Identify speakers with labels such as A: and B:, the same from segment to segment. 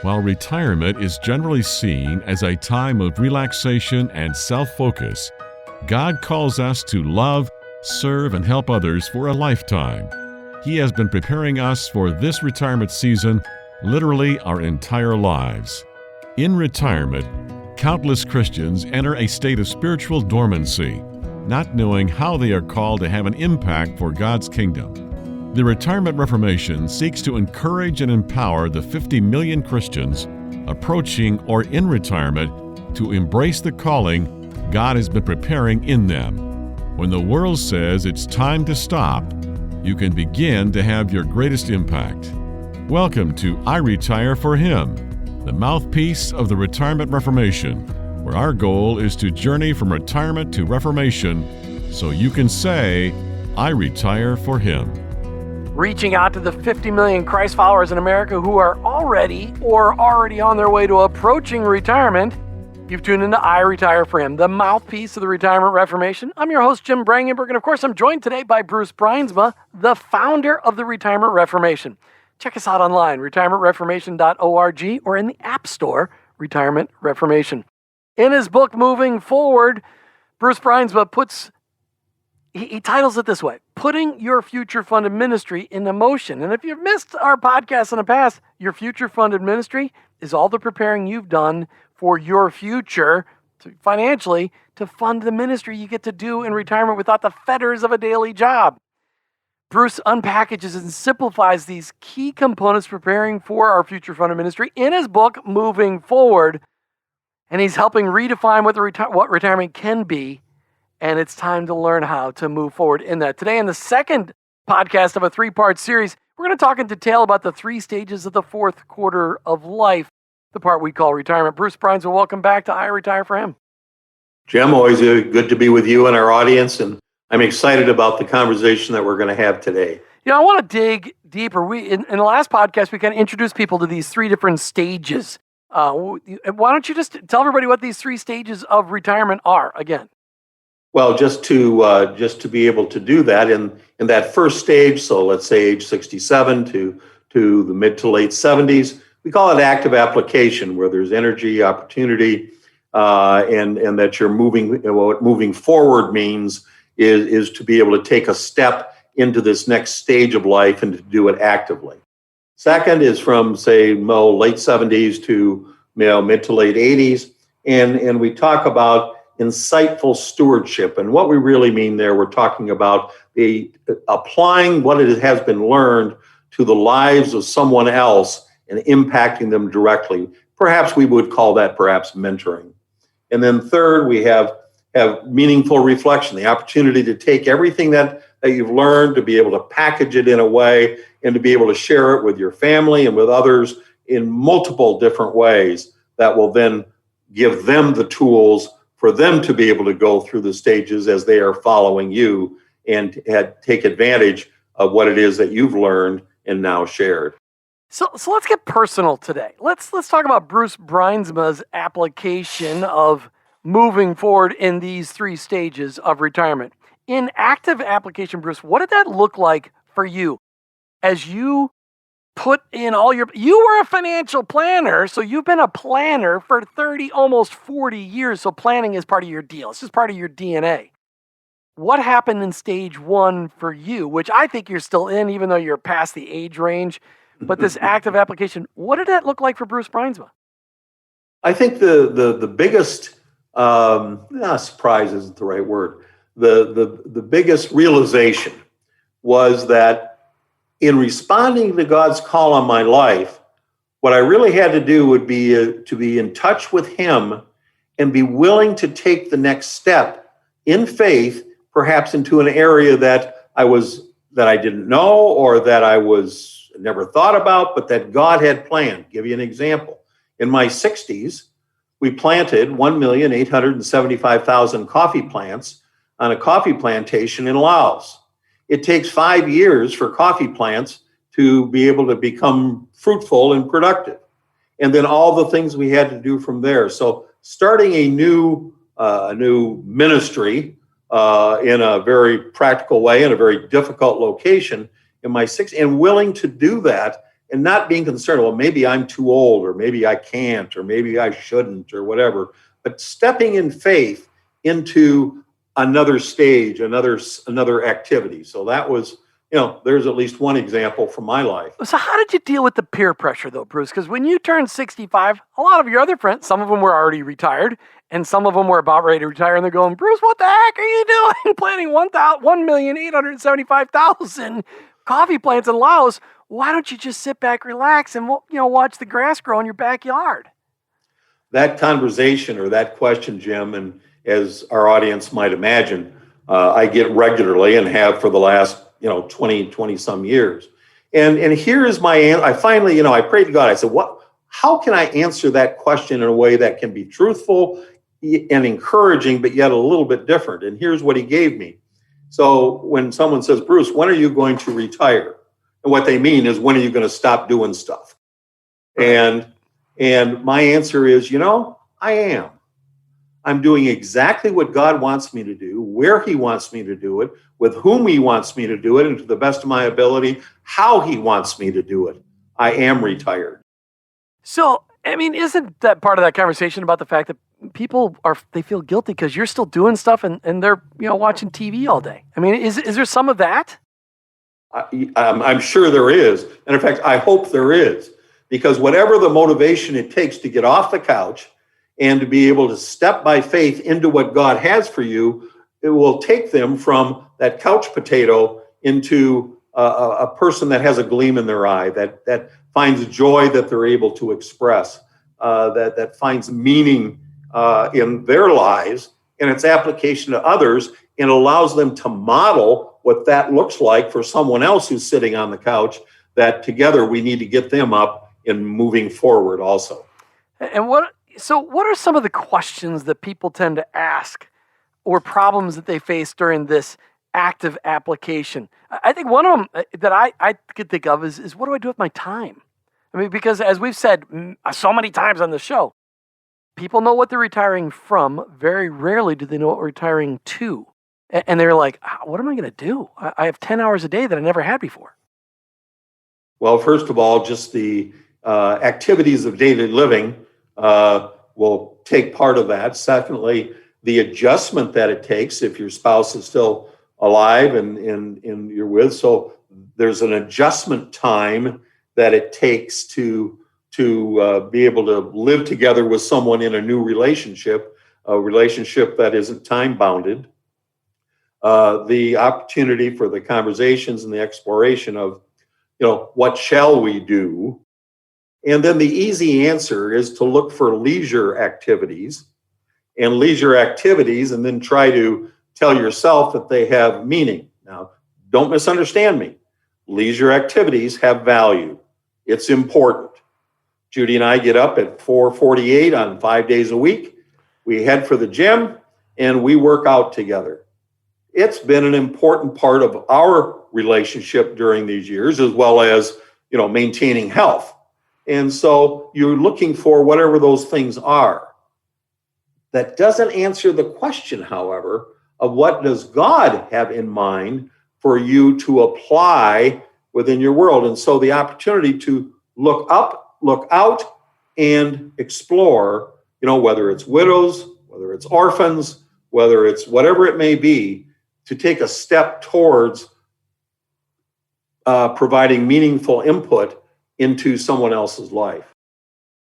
A: While retirement is generally seen as a time of relaxation and self-focus, God calls us to love, serve, and help others for a lifetime. He has been preparing us for this retirement season, literally our entire lives. In retirement, countless Christians enter a state of spiritual dormancy, not knowing how they are called to have an impact for God's kingdom. The Retirement Reformation seeks to encourage and empower the 50 million Christians approaching or in retirement to embrace the calling God has been preparing in them. When the world says it's time to stop, you can begin to have your greatest impact. Welcome to iRetire4Him, the mouthpiece of the Retirement Reformation, where our goal is to journey from retirement to reformation so you can say, I retire for Him.
B: Reaching out to the 50 million Christ followers in America who are already on their way to approaching retirement. You've tuned into iRetire4Him, the mouthpiece of the Retirement Reformation. I'm your host, Jim Brangenberg, and of course, I'm joined today by Bruinsma, the founder of the Retirement Reformation. Check us out online, retirementreformation.org, or in the App Store, Retirement Reformation. In his book, Moving Forward, Bruce Bruinsma he titles it this way, Putting Your Future Funded Ministry into Motion. And if you've missed our podcast in the past, your future funded ministry is all the preparing you've done for your future financially to fund the ministry you get to do in retirement without the fetters of a daily job. Bruce unpackages and simplifies these key components preparing for our future funded ministry in his book, Moving Forward. And he's helping redefine what retirement can be. And it's time to learn how to move forward in that. Today, in the second podcast of a three-part series, we're going to talk in detail about the three stages of the fourth quarter of life, the part we call retirement. Bruce Bruinsma, welcome back to iRetire4Him. Jim,
C: always good to be with you and our audience, and I'm excited about the conversation that we're going to have today.
B: You know, I want to dig deeper. In the last podcast, we kind of introduced people to these three different stages. Why don't you just tell everybody what these three stages of retirement are again?
C: Well, just to be able to do that in that first stage, so let's say age 67 to the mid to late 70s, we call it active application, where there's energy, opportunity, and that you're moving. What moving forward means is to be able to take a step into this next stage of life and to do it actively. Second is from say late 70s to mid to late 80s, and we talk about insightful stewardship. And what we really mean there, we're talking about the applying what it has been learned to the lives of someone else and impacting them directly. Perhaps we would call that mentoring. And then third, we have meaningful reflection, the opportunity to take everything that you've learned, to be able to package it in a way and to be able to share it with your family and with others in multiple different ways that will then give them the tools for them to be able to go through the stages as they are following you and take advantage of what it is that you've learned and now shared.
B: So let's get personal today. Let's talk about Bruce Bruinsma's application of moving forward in these three stages of retirement. In active application, Bruce, what did that look like for you as you put in you were a financial planner, so you've been a planner for 30, almost 40 years, so planning is part of your deal. It's just part of your DNA. What happened in stage one for you, which I think you're still in, even though you're past the age range, but this active application, what did that look like for Bruce Bruinsma?
C: I think the biggest, surprise isn't the right word, the biggest realization was that in responding to God's call on my life, what I really had to do would be to be in touch with Him and be willing to take the next step in faith, perhaps into an area that I didn't know or that I was never thought about, but that God had planned. Give you an example. In my 60s, we planted 1,875,000 coffee plants on a coffee plantation in Laos. It takes 5 years for coffee plants to be able to become fruitful and productive. And then all the things we had to do from there. So starting a new ministry in a very practical way, in a very difficult location in my 60s, and willing to do that and not being concerned, well, maybe I'm too old, or maybe I can't, or maybe I shouldn't, or whatever, but stepping in faith into another stage, another activity. So that was, there's at least one example from my life.
B: So how did you deal with the peer pressure though, Bruce? Because when you turned 65, a lot of your other friends, some of them were already retired and some of them were about ready to retire, and they're going, Bruce, what the heck are you doing? Planting 1,875,000 coffee plants in Laos. Why don't you just sit back, relax, and watch the grass grow in your backyard?
C: That conversation or that question, Jim, and as our audience might imagine, I get regularly and have for the last 20 some years. And here is my answer. I finally, I prayed to God. I said, how can I answer that question in a way that can be truthful and encouraging, but yet a little bit different? And here's what he gave me. So when someone says, Bruce, when are you going to retire? And what they mean is, when are you going to stop doing stuff? And my answer is, I am. I'm doing exactly what God wants me to do, where he wants me to do it, with whom he wants me to do it, and to the best of my ability, how he wants me to do it. I am retired.
B: So, isn't that part of that conversation about the fact that people they feel guilty because you're still doing stuff and they're, watching TV all day? Is there some of that?
C: I'm sure there is. And in fact, I hope there is, because whatever the motivation it takes to get off the couch and to be able to step by faith into what God has for you, it will take them from that couch potato into a person that has a gleam in their eye, that finds joy that they're able to express, that finds meaning in their lives and its application to others, and allows them to model what that looks like for someone else who's sitting on the couch, that together we need to get them up and moving forward also.
B: And what are some of the questions that people tend to ask, or problems that they face during this active application? I think one of them that I could think of is what do I do with my time? Because as we've said so many times on the show, people know what they're retiring from. Very rarely do they know what we're retiring to. And they're like, what am I going to do? I have 10 hours a day that I never had before.
C: Well, first of all, just the activities of daily living will take part of that. Secondly, the adjustment that it takes if your spouse is still alive and you're with. So there's an adjustment time that it takes to be able to live together with someone in a new relationship, a relationship that isn't time bounded. The opportunity for the conversations and the exploration of, what shall we do? And then the easy answer is to look for leisure activities, and then try to tell yourself that they have meaning. Now, don't misunderstand me. Leisure activities have value. It's important. Judy and I get up at 4:48 on 5 days a week. We head for the gym and we work out together. It's been an important part of our relationship during these years, as well as, maintaining health. And so you're looking for whatever those things are. That doesn't answer the question, however, of what does God have in mind for you to apply within your world. And so the opportunity to look up, look out, and explore, whether it's widows, whether it's orphans, whether it's whatever it may be, to take a step towards providing meaningful input into someone else's life.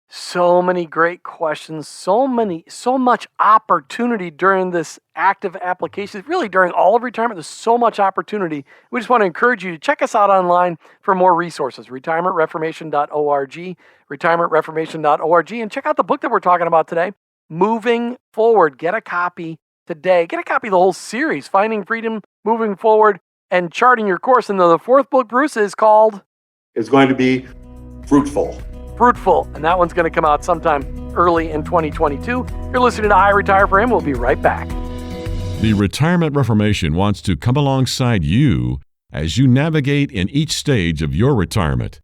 B: So many great questions, so much opportunity during this active application. Really, during all of retirement, there's so much opportunity. We just want to encourage you to check us out online for more resources. Retirementreformation.org, retirementreformation.org, and check out the book that we're talking about today, Moving Forward. Get a copy today. Get a copy of the whole series, Finding Freedom, Moving Forward, and Charting Your Course. And the fourth book, Bruce, is called?
C: It's going to be Fruitful.
B: And that one's going to come out sometime early in 2022. You're listening to iRetire4Him. We'll be right back.
A: The Retirement Reformation wants to come alongside you as you navigate in each stage of your retirement.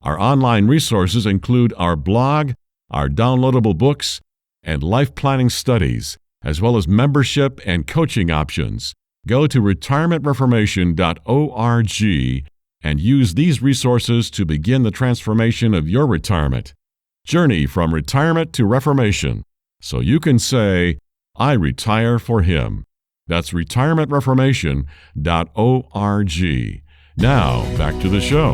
A: Our online resources include our blog, our downloadable books, and life planning studies, as well as membership and coaching options. Go to retirementreformation.org and use these resources to begin the transformation of your retirement. Journey from retirement to reformation, so you can say, I retire for Him. That's retirementreformation.org. Now, back to the show.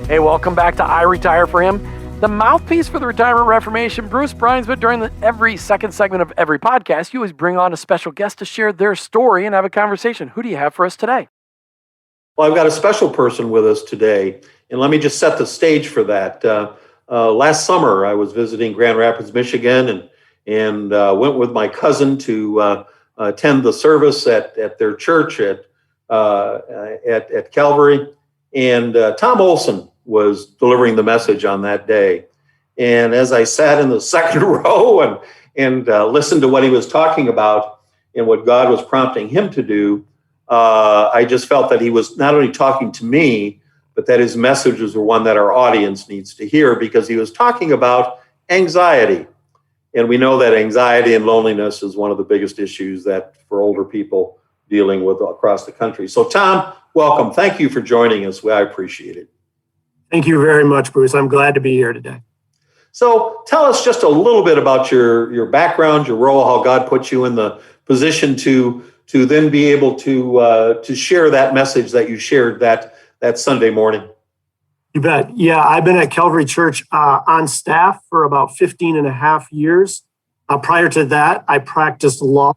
B: Hey, welcome back to I Retire for Him, the mouthpiece for the Retirement Reformation. Bruce Bruinsma, during every second segment of every podcast, you always bring on a special guest to share their story and have a conversation. Who do you have for us today?
C: Well, I've got a special person with us today, and let me just set the stage for that. Last summer, I was visiting Grand Rapids, Michigan, and went with my cousin to attend the service at their church at Calvary. And Tom Olsson was delivering the message on that day. And as I sat in the second row and listened to what he was talking about and what God was prompting him to do, I just felt that he was not only talking to me, but that his messages were one that our audience needs to hear, because he was talking about anxiety. And we know that anxiety and loneliness is one of the biggest issues that for older people dealing with across the country. So Tom, welcome. Thank you for joining us. I appreciate it.
D: Thank you very much, Bruce. I'm glad to be here today.
C: So tell us just a little bit about your background, your role, how God put you in the position to then be able to share that message that you shared that Sunday morning.
D: You bet. Yeah, I've been at Calvary Church on staff for about 15 and a half years. Prior to that, I practiced law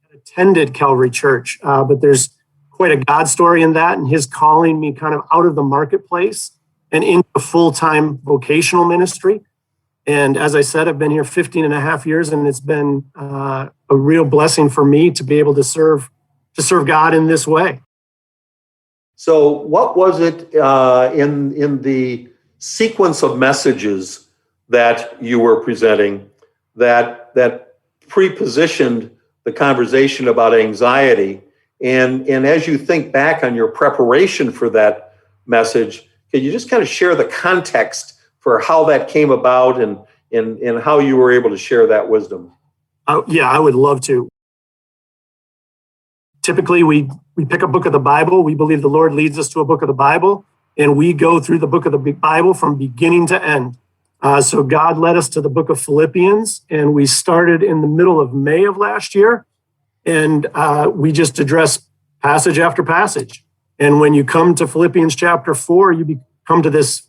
D: and attended Calvary Church. But there's quite a God story in that, and His calling me kind of out of the marketplace and into full-time vocational ministry. And as I said, I've been here 15 and a half years, and it's been a real blessing for me to be able to serve God in this way.
C: So what was it in the sequence of messages that you were presenting that pre-positioned the conversation about anxiety? And as you think back on your preparation for that message, can you just kind of share the context for how that came about and how you were able to share that wisdom?
D: Yeah, I would love to. Typically, we pick a book of the Bible. We believe the Lord leads us to a book of the Bible, and we go through the book of the Bible from beginning to end. So God led us to the book of Philippians, and we started in the middle of May of last year, and we just addressed passage after passage. And when you come to Philippians chapter 4, you come to this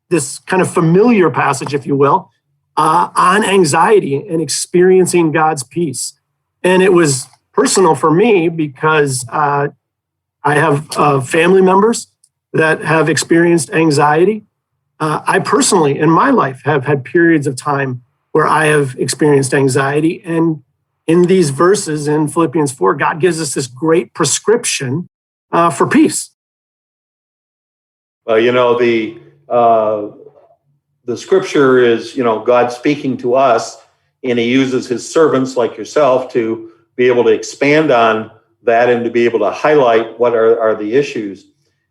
D: this kind of familiar passage, if you will, on anxiety and experiencing God's peace. And it was personal for me because I have family members that have experienced anxiety. I personally, in my life, have had periods of time where I have experienced anxiety. And in these verses in Philippians 4, God gives us this great prescription for peace.
C: Well, the scripture is, God speaking to us, and He uses His servants like yourself to be able to expand on that and to be able to highlight what are the issues.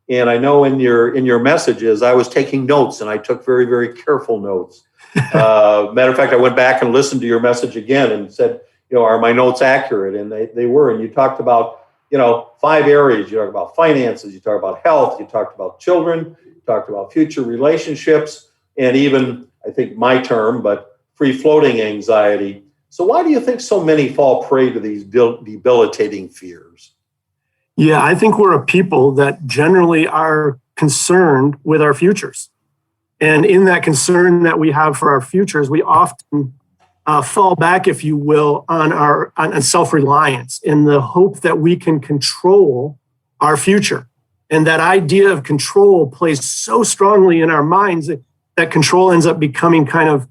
C: And I know in your messages, I was taking notes, and I took very, very careful notes. Matter of fact, I went back and listened to your message again and said, are my notes accurate? And they were. And you talked about, 5 areas. You talked about finances, you talked about health, you talked about children, you talked about future relationships, and even, I think my term, but free-floating anxiety. So why do you think so many fall prey to these debilitating fears?
D: Yeah, I think we're a people that generally are concerned with our futures. And in that concern that we have for our futures, we often fall back, if you will, on self-reliance in the hope that we can control our future. And that idea of control plays so strongly in our minds that control ends up becoming kind of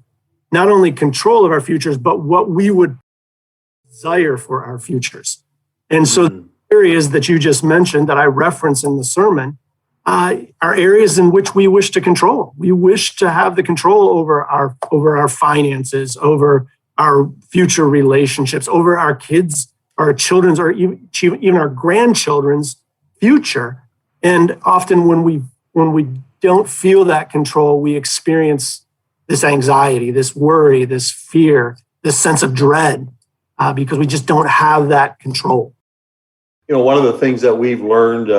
D: not only control of our futures, but what we would desire for our futures. And so the areas that you just mentioned that I reference in the sermon are areas in which we wish to control. We wish to have the control over our finances, over our future relationships, over our kids, our children's, or even our grandchildren's future. And often when we don't feel that control, we experience this anxiety, this worry, this fear, this sense of dread, because we just don't have that control.
C: One of the things that we've learned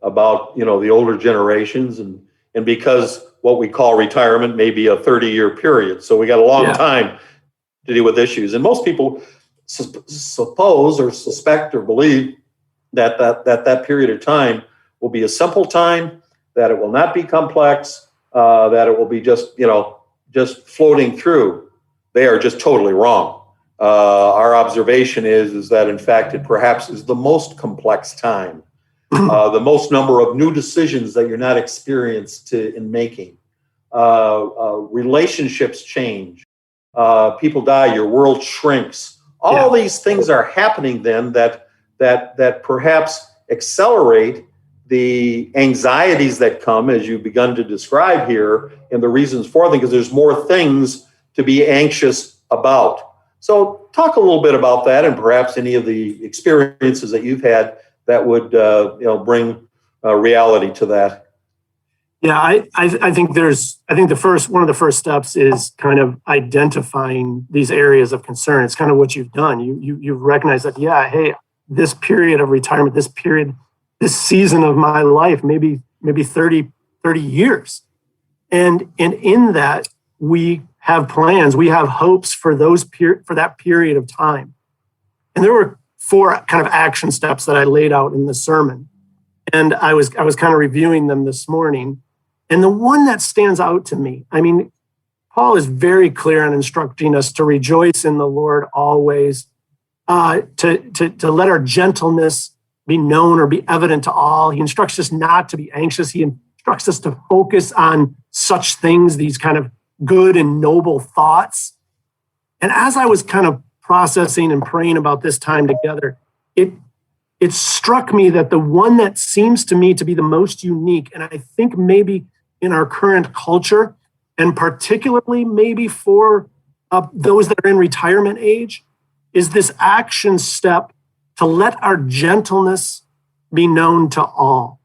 C: about the older generations, and because what we call retirement may be a 30-year period, so we got a long time to deal with issues. And most people suppose or suspect or believe that period of time will be a simple time, that it will not be complex, that it will be just floating through. They are just totally wrong. Our observation is that, in fact, it perhaps is the most complex time, the most number of new decisions that you're not experienced in making. Relationships change. People die. Your world shrinks. All these things are happening then that perhaps accelerate the anxieties that come, as you've begun to describe here, and the reasons for them, because there's more things to be anxious about. So talk a little bit about that, and perhaps any of the experiences that you've had that would bring reality to that.
D: Yeah, I think one of the first steps is kind of identifying these areas of concern. It's kind of what you've done. You've recognized that, hey, this period of retirement, this season of my life, maybe 30 years. And in that, we have plans, we have hopes for that period of time. And there were 4 kind of action steps that I laid out in the sermon. And I was kind of reviewing them this morning. And the one that stands out to me, Paul is very clear on instructing us to rejoice in the Lord always, to let our gentleness be known or be evident to all. He instructs us not to be anxious. He instructs us to focus on such things, these kind of good and noble thoughts. And as I was kind of processing and praying about this time together, it struck me that the one that seems to me to be the most unique, and I think maybe in our current culture, and particularly maybe for those that are in retirement age, is this action step to let our gentleness be known to all.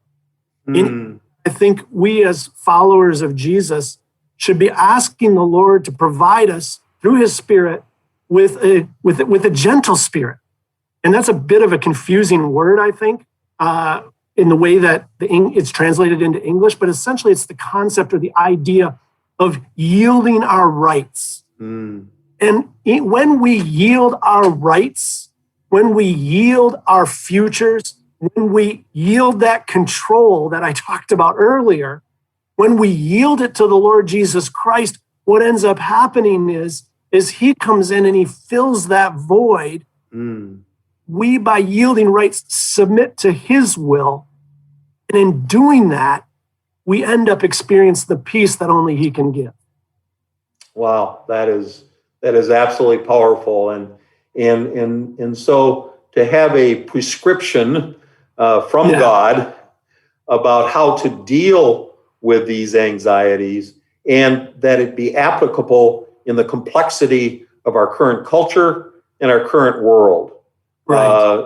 D: I think we as followers of Jesus should be asking the Lord to provide us through his Spirit with a gentle spirit. And that's a bit of a confusing word, I think, in the way that it's translated into English, but essentially it's the concept or the idea of yielding our rights. And when we yield our rights, when we yield our futures, when we yield that control that I talked about earlier, when we yield it to the Lord Jesus Christ, what ends up happening is he comes in and he fills that void. We, by yielding rights, submit to his will. And in doing that, we end up experiencing the peace that only he can give.
C: Wow, that is absolutely powerful. And so to have a prescription from God about how to deal with these anxieties, and that it be applicable in the complexity of our current culture and our current world,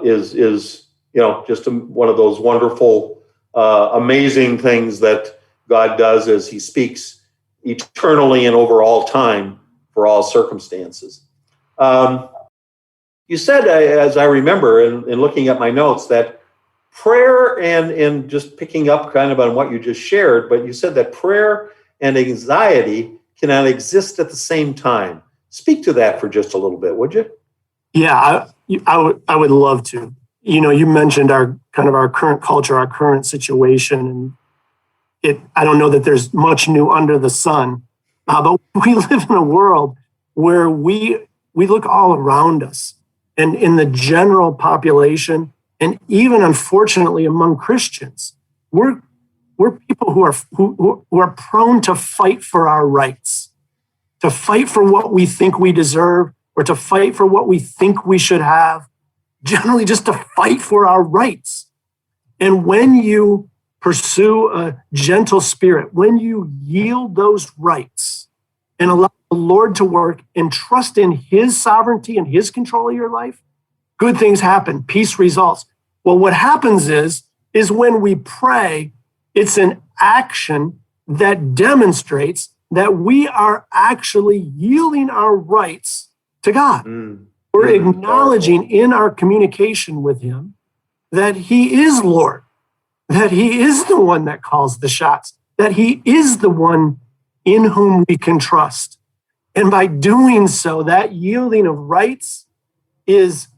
C: is just one of those wonderful, amazing things that God does as he speaks eternally and over all time for all circumstances. You said, as I remember in looking at my notes, that prayer and just picking up kind of on what you just shared, but you said that prayer and anxiety cannot exist at the same time. Speak to that for just a little bit, would you?
D: Yeah, I would love to. You mentioned our current culture, our current situation, and I don't know that there's much new under the sun, but we live in a world where we look all around us, and in the general population, and even unfortunately among Christians, we're people who are prone to fight for our rights, to fight for what we think we deserve, or to fight for what we think we should have, generally just to fight for our rights. And when you pursue a gentle spirit, when you yield those rights and allow the Lord to work and trust in his sovereignty and his control of your life, good things happen, peace results. Well, what happens is when we pray, it's an action that demonstrates that we are actually yielding our rights to God. We're acknowledging in our communication with him that he is Lord, that he is the one that calls the shots, that he is the one in whom we can trust. And by doing so, that yielding of rights is,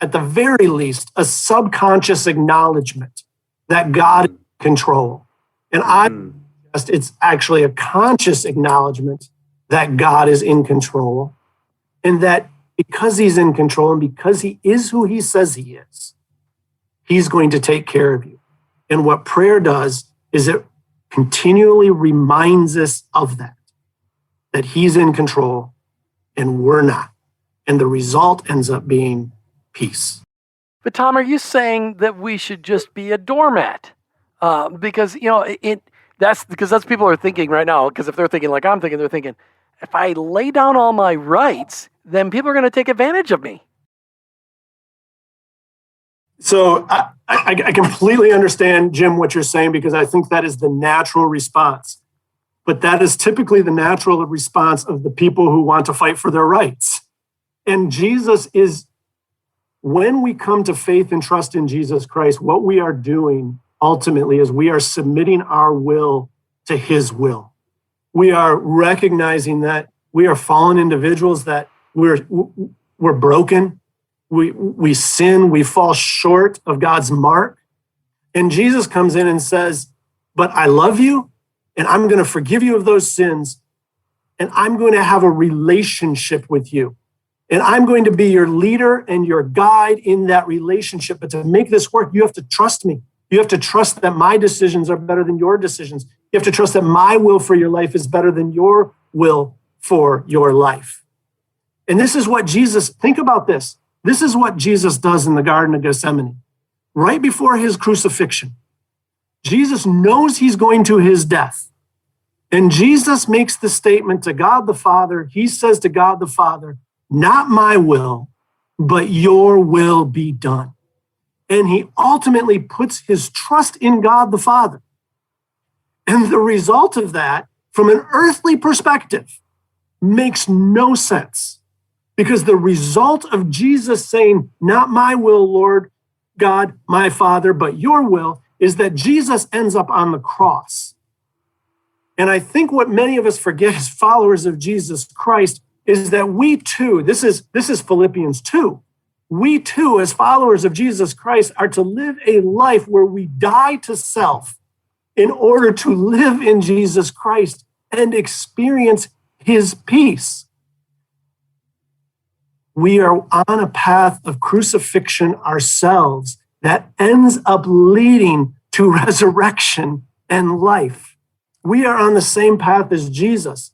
D: at the very least, a subconscious acknowledgement that God is in control. And it's actually a conscious acknowledgement that God is in control, and that because he's in control and because he is who he says he is, he's going to take care of you. And what prayer does is it continually reminds us of that he's in control and we're not. And the result ends up being peace.
B: But Tom, are you saying that we should just be a doormat? Because, that's people are thinking right now, because if they're thinking like I'm thinking, they're thinking, if I lay down all my rights, then people are going to take advantage of me.
D: So I completely understand, Jim, what you're saying, because I think that is the natural response. But that is typically the natural response of the people who want to fight for their rights. And Jesus is, when we come to faith and trust in Jesus Christ, what we are doing ultimately is we are submitting our will to his will. We are recognizing that we are fallen individuals, that we're broken. We sin, we fall short of God's mark. And Jesus comes in and says, but I love you, and I'm going to forgive you of those sins, and I'm going to have a relationship with you. And I'm going to be your leader and your guide in that relationship. But to make this work, you have to trust me. You have to trust that my decisions are better than your decisions. You have to trust that my will for your life is better than your will for your life. And this is what Jesus, think about this. This is what Jesus does in the Garden of Gethsemane. Right before his crucifixion, Jesus knows he's going to his death. And Jesus makes the statement to God the Father. He says to God the Father, not my will, but your will be done. And he ultimately puts his trust in God the Father. And the result of that, from an earthly perspective, makes no sense. Because the result of Jesus saying, not my will, Lord God, my Father, but your will, is that Jesus ends up on the cross. And I think what many of us forget as followers of Jesus Christ is that we too, this is Philippians 2, we too, as followers of Jesus Christ, are to live a life where we die to self in order to live in Jesus Christ and experience his peace. We are on a path of crucifixion ourselves that ends up leading to resurrection and life. We are on the same path as Jesus.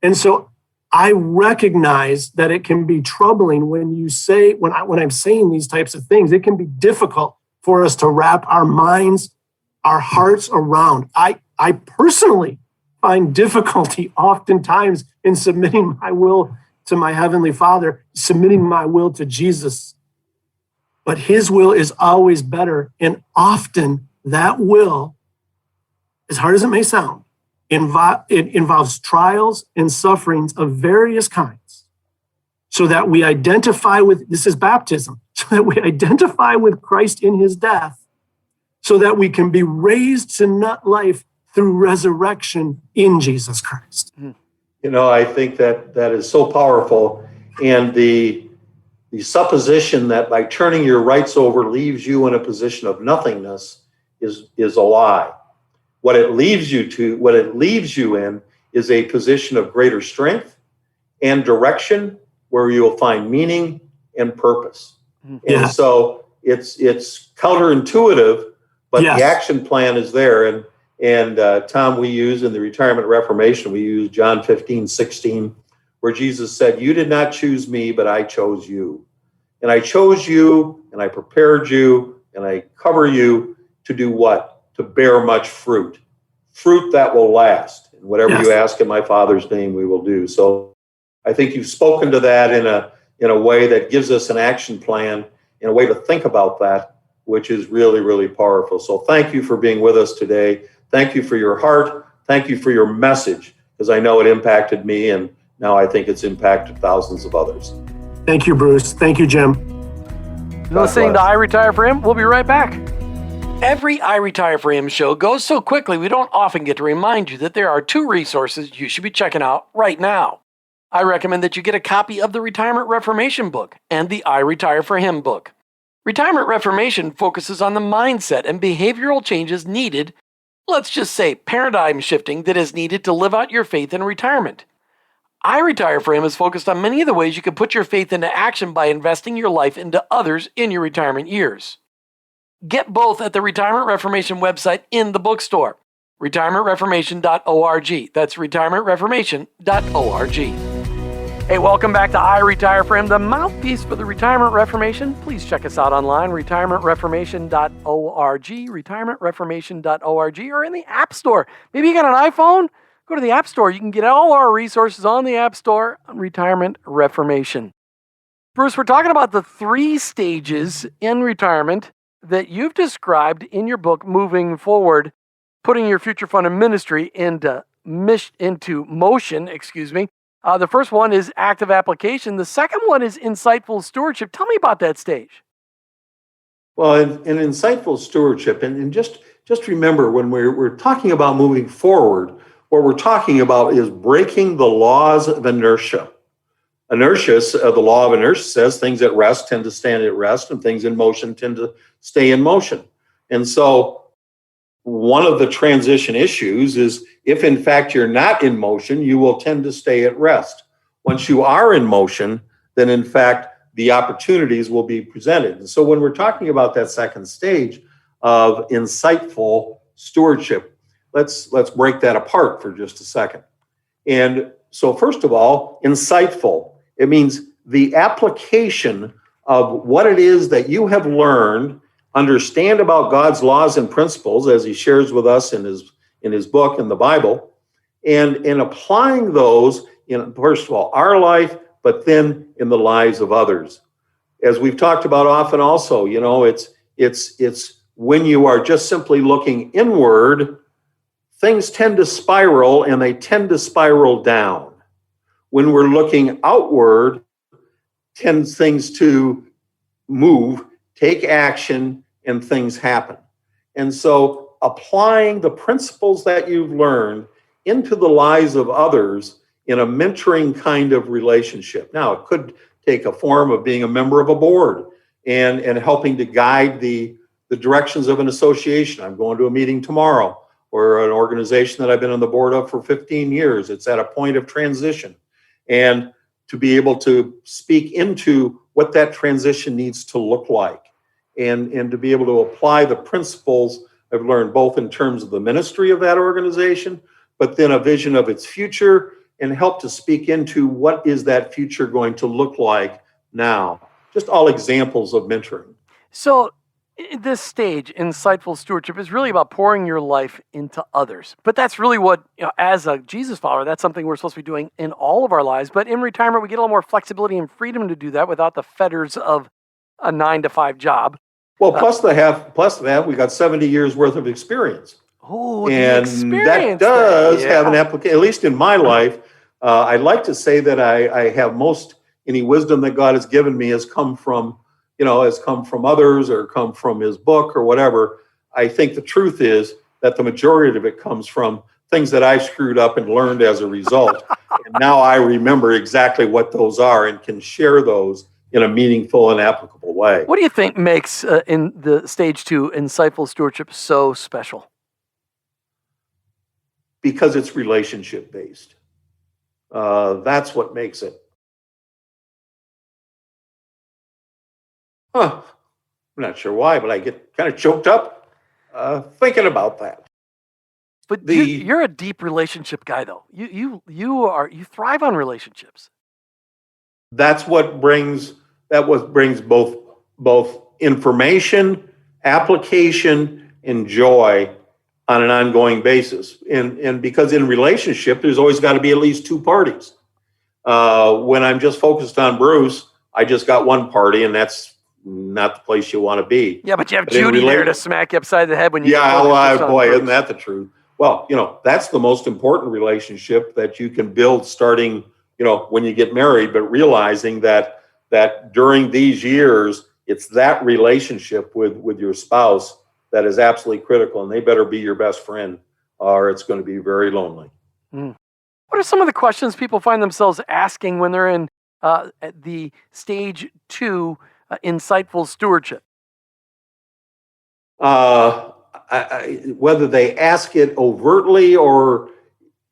D: And so I recognize that it can be troubling when you say, when I'm saying these types of things, it can be difficult for us to wrap our minds, our hearts around. I personally find difficulty oftentimes in submitting my will to my Heavenly Father, submitting my will to Jesus. But his will is always better. And often that will, as hard as it may sound, it involves trials and sufferings of various kinds, so that we identify with, this is baptism, so that we identify with Christ in his death, so that we can be raised to life through resurrection in Jesus Christ.
C: I think that is so powerful. And the supposition that by turning your rights over leaves you in a position of nothingness is a lie. What it leaves you in is a position of greater strength and direction, where you will find meaning and purpose. Yeah. And so it's counterintuitive, but yes, the action plan is there. And Tom, we use in the Retirement Reformation, we use John 15:16, where Jesus said, you did not choose me, but I chose you. And I chose you, and I prepared you, and I cover you to do what? To bear much fruit that will last. And whatever you ask in my Father's name, we will do. So I think you've spoken to that in a way that gives us an action plan, in a way to think about that, which is really, really powerful. So thank you for being with us today. Thank you for your heart. Thank you for your message, because I know it impacted me, and now I think it's impacted thousands of others.
D: Thank you, Bruce. Thank you, Jim.
B: You're listening to iRetire4Him. We'll be right back. Every iRetire4Him show goes so quickly we don't often get to remind you that there are 2 resources you should be checking out right now. I recommend that you get a copy of the Retirement Reformation book and the iRetire4Him book. Retirement Reformation focuses on the mindset and behavioral changes needed, let's just say paradigm shifting, that is needed to live out your faith in retirement. iRetire4Him is focused on many of the ways you can put your faith into action by investing your life into others in your retirement years. Get both at the Retirement Reformation website in the bookstore, retirementreformation.org. That's retirementreformation.org. Hey, welcome back to iRetire4Him, the mouthpiece for the Retirement Reformation. Please check us out online, retirementreformation.org, retirementreformation.org, or in the App Store. Maybe you got an iPhone? Go to the App Store. You can get all our resources on the App Store on Retirement Reformation. Bruce, we're talking about the 3 stages in retirement that you've described in your book, Moving Forward, putting your future fund and ministry into motion. The first one is active application. The second one is insightful stewardship. Tell me about that stage.
C: Well, in insightful stewardship, and just remember, when we're talking about moving forward, what we're talking about is breaking the laws of inertia. The law of inertia says things at rest tend to stand at rest, and things in motion tend to stay in motion. And so one of the transition issues is if in fact you're not in motion, you will tend to stay at rest. Once you are in motion, then in fact the opportunities will be presented. And so when we're talking about that second stage of insightful stewardship, let's break that apart for just a second. And so first of all, insightful. It means the application of what it is that you have learned, understand about God's laws and principles as he shares with us in his book in the Bible, and in applying those in, first of all, our life, but then in the lives of others. As we've talked about often also, it's when you are just simply looking inward, things tend to spiral, and they tend to spiral down. When we're looking outward, tends things to move, take action, and things happen. And so applying the principles that you've learned into the lives of others in a mentoring kind of relationship. Now, it could take a form of being a member of a board and helping to guide the directions of an association. I'm going to a meeting tomorrow, or an organization that I've been on the board of for 15 years. It's at a point of transition. And to be able to speak into what that transition needs to look like, and to be able to apply the principles I've learned both in terms of the ministry of that organization, but then a vision of its future, and help to speak into what is that future going to look like now. Just all examples of mentoring.
B: So this stage, insightful stewardship, is really about pouring your life into others. But that's really what, as a Jesus follower, that's something we're supposed to be doing in all of our lives. But in retirement, we get a little more flexibility and freedom to do that without the fetters of a 9-to-5 job.
C: Well, plus that, we got 70 years worth of experience.
B: Oh,
C: and that does have an application, at least in my life. I'd like to say that I have any wisdom that God has given me has come from others, or come from his book or whatever. I think the truth is that the majority of it comes from things that I screwed up and learned as a result. And now I remember exactly what those are and can share those in a meaningful and applicable way.
B: What do you think makes in the stage 2 insightful stewardship so special?
C: Because it's relationship based. That's what makes it. I'm not sure why, but I get kind of choked up thinking about that.
B: But you're a deep relationship guy, though. You thrive on relationships.
C: That's what brings both information, application, and joy on an ongoing basis. And because in relationship, there's always got to be at least 2 parties. When I'm just focused on Bruce, I just got one party, and that's not the place you want to be.
B: Yeah, but you have Judy there to smack you upside the head when you.
C: Yeah, boy, isn't that the truth? Well, that's the most important relationship that you can build starting, when you get married, but realizing that during these years, it's that relationship with your spouse that is absolutely critical, and they better be your best friend, or it's going to be very lonely.
B: What are some of the questions people find themselves asking when they're in at the stage 2 insightful stewardship?
C: Whether they ask it overtly or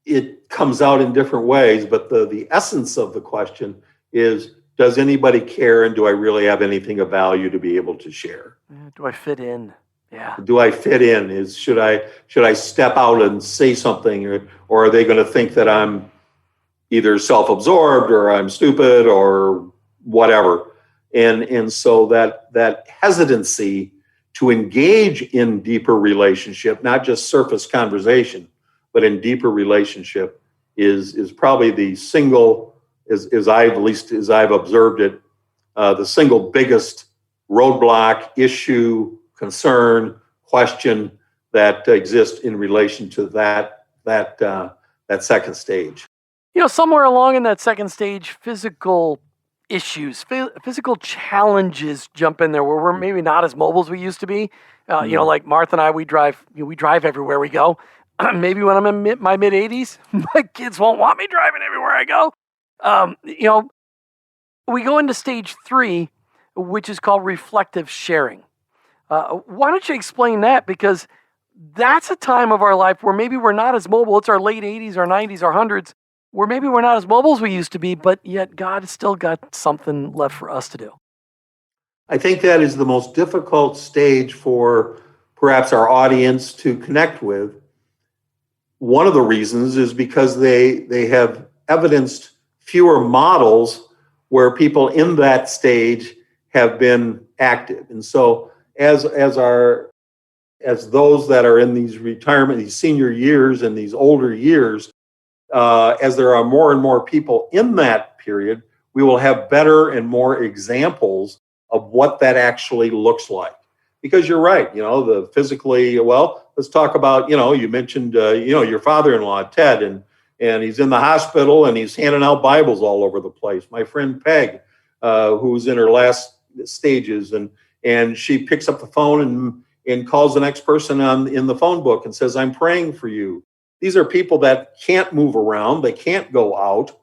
C: it comes out in different ways, but the essence of the question is, does anybody care, and do I really have anything of value to be able to share?
B: Do I fit in? Yeah.
C: Do I fit in? Should I step out and say something, or are they going to think that I'm either self-absorbed or I'm stupid or whatever? And so that hesitancy to engage in deeper relationship, not just surface conversation, but in deeper relationship, is probably the single, as I've observed it, the single biggest roadblock, issue, concern, question that exists in relation to that second stage.
B: Somewhere along in that second stage, physical issues, physical challenges jump in there where we're maybe not as mobile as we used to be. Like Martha and I, we drive everywhere we go. Maybe when I'm in my mid 80s, my kids won't want me driving everywhere I go. We go into stage 3, which is called reflective sharing. Why don't you explain that? Because that's a time of our life where maybe we're not as mobile. It's our late 80s, our 90s, our 100s, where maybe we're not as mobile as we used to be, but yet God has still got something left for us to do.
C: I think that is the most difficult stage for perhaps our audience to connect with. One of the reasons is because they have evidenced fewer models where people in that stage have been active. And so as those that are in these retirement, these senior years and these older years, as there are more and more people in that period, we will have better and more examples of what that actually looks like. Because you're right, the physically, well, let's talk about, you mentioned, your father-in-law, Ted, and he's in the hospital and he's handing out Bibles all over the place. My friend Peg, who's in her last stages, and she picks up the phone and calls the next person in the phone book and says, I'm praying for you. These are people that can't move around, they can't go out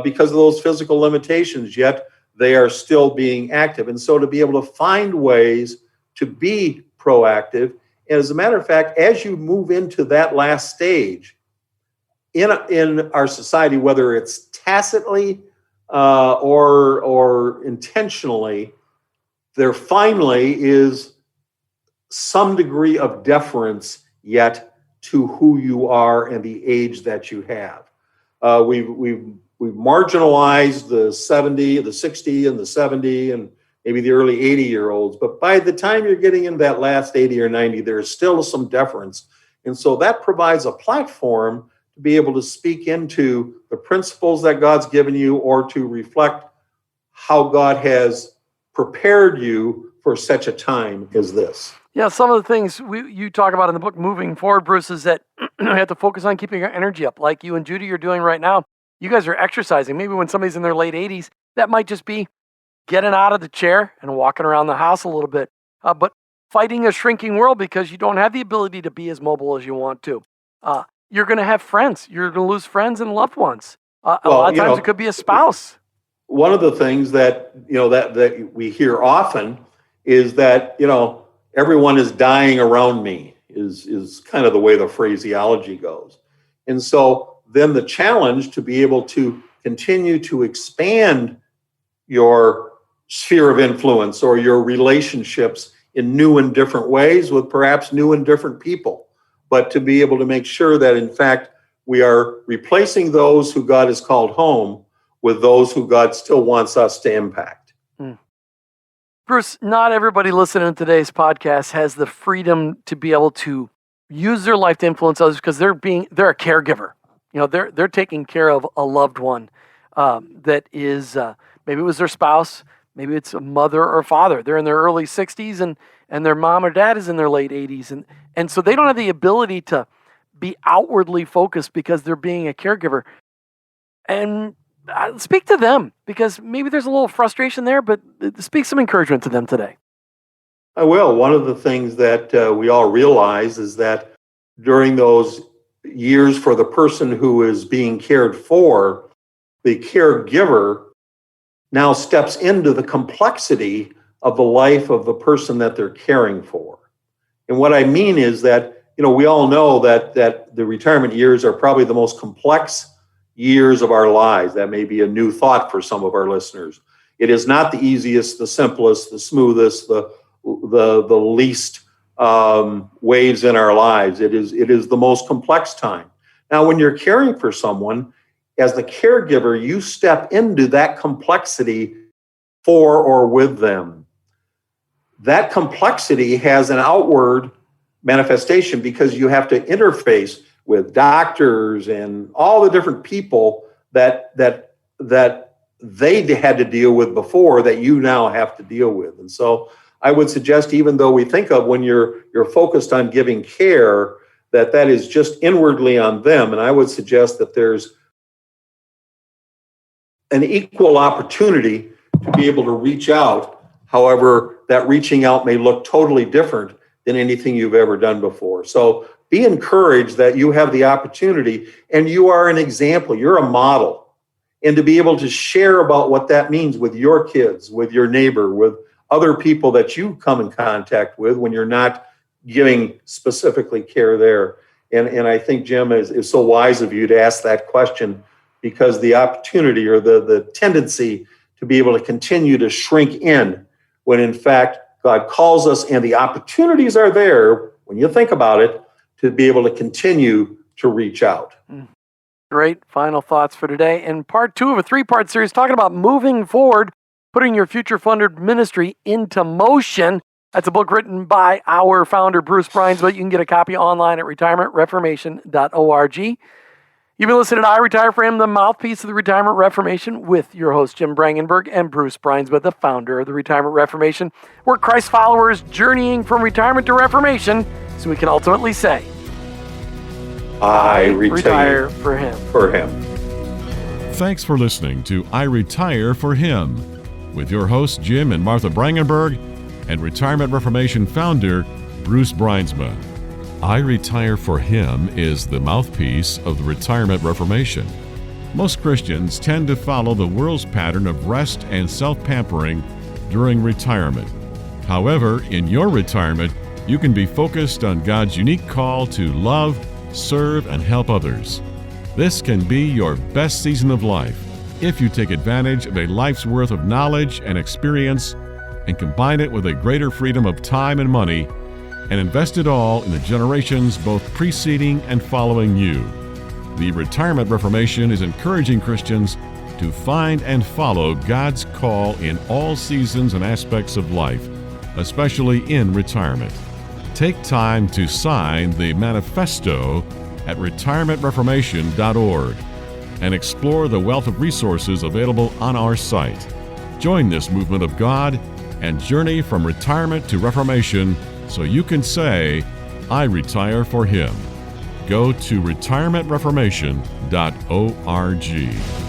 C: because of those physical limitations, yet they are still being active. And so to be able to find ways to be proactive, and as a matter of fact, as you move into that last stage, in our society, whether it's tacitly or intentionally, there finally is some degree of deference yet to who you are and the age that you have. We've marginalized the 70, the 60, and the 70, and maybe the early 80-year-olds. But by the time you're getting into that last 80 or 90, there's still some deference. And so that provides a platform to be able to speak into the principles that God's given you, or to reflect how God has prepared you for such a time as this.
B: Yeah, some of the things you talk about in the book moving forward, Bruce, is that we have to focus on keeping our energy up, like you and Judy are doing right now. You guys are exercising. Maybe when somebody's in their late 80s, that might just be getting out of the chair and walking around the house a little bit, but fighting a shrinking world because you don't have the ability to be as mobile as you want to. You're going to have friends. You're going to lose friends and loved ones. A lot of times it could be a spouse.
C: One of the things that that we hear often is that everyone is dying around me is kind of the way the phraseology goes. And so then the challenge to be able to continue to expand your sphere of influence or your relationships in new and different ways with perhaps new and different people, but to be able to make sure that in fact we are replacing those who God has called home with those who God still wants us to impact.
B: Bruce, not everybody listening to today's podcast has the freedom to be able to use their life to influence others because they're a caregiver. They're taking care of a loved one that is maybe it was their spouse, maybe it's a mother or father. They're in their early 60s and their mom or dad is in their late 80s, and so they don't have the ability to be outwardly focused because they're being a caregiver. And speak to them, because maybe there's a little frustration there, but speak some encouragement to them today.
C: I will. One of the things that we all realize is that during those years for the person who is being cared for, the caregiver now steps into the complexity of the life of the person that they're caring for. And what I mean is that, we all know that the retirement years are probably the most complex years of our lives. That may be a new thought for some of our listeners. It is not the easiest, the simplest, the smoothest, the least waves in our lives. It is the most complex time. Now, when you're caring for someone, as the caregiver, you step into that complexity for or with them. That complexity has an outward manifestation because you have to interface with doctors and all the different people that they had to deal with before that you now have to deal with. And so I would suggest, even though we think of when you're focused on giving care, that is just inwardly on them. And I would suggest that there's an equal opportunity to be able to reach out. However, that reaching out may look totally different than anything you've ever done before. So be encouraged that you have the opportunity and you are an example, you're a model. And to be able to share about what that means with your kids, with your neighbor, with other people that you come in contact with when you're not giving specifically care there. And I think, Jim, is so wise of you to ask that question, because the opportunity or the tendency to be able to continue to shrink in when in fact God calls us and the opportunities are there, when you think about it, to be able to continue to reach out.
B: Great final thoughts for today. In part 2 of a 3-part series talking about moving forward, putting your future funded ministry into motion. That's a book written by our founder, Bruce Bruinsma. You can get a copy online at retirementreformation.org. You've been listening to iRetire4Him, the mouthpiece of the Retirement Reformation, with your host, Jim Brangenberg, and Bruce Bruinsma, the founder of the Retirement Reformation. We're Christ followers journeying from retirement to reformation so we can ultimately say,
C: I retire
B: for Him.
C: For Him.
A: Thanks for listening to I Retire for Him with your hosts, Jim and Martha Brangenberg, and Retirement Reformation founder, Bruce Bruinsma. I Retire for Him is the mouthpiece of the Retirement Reformation. Most Christians tend to follow the world's pattern of rest and self-pampering during retirement. However, in your retirement, you can be focused on God's unique call to love, serve, and help others. This can be your best season of life if you take advantage of a life's worth of knowledge and experience and combine it with a greater freedom of time and money and invest it all in the generations both preceding and following you. The Retirement Reformation is encouraging Christians to find and follow God's call in all seasons and aspects of life, especially in retirement. Take time to sign the manifesto at retirementreformation.org and explore the wealth of resources available on our site. Join this movement of God and journey from retirement to reformation so you can say, I retire for Him. Go to retirementreformation.org.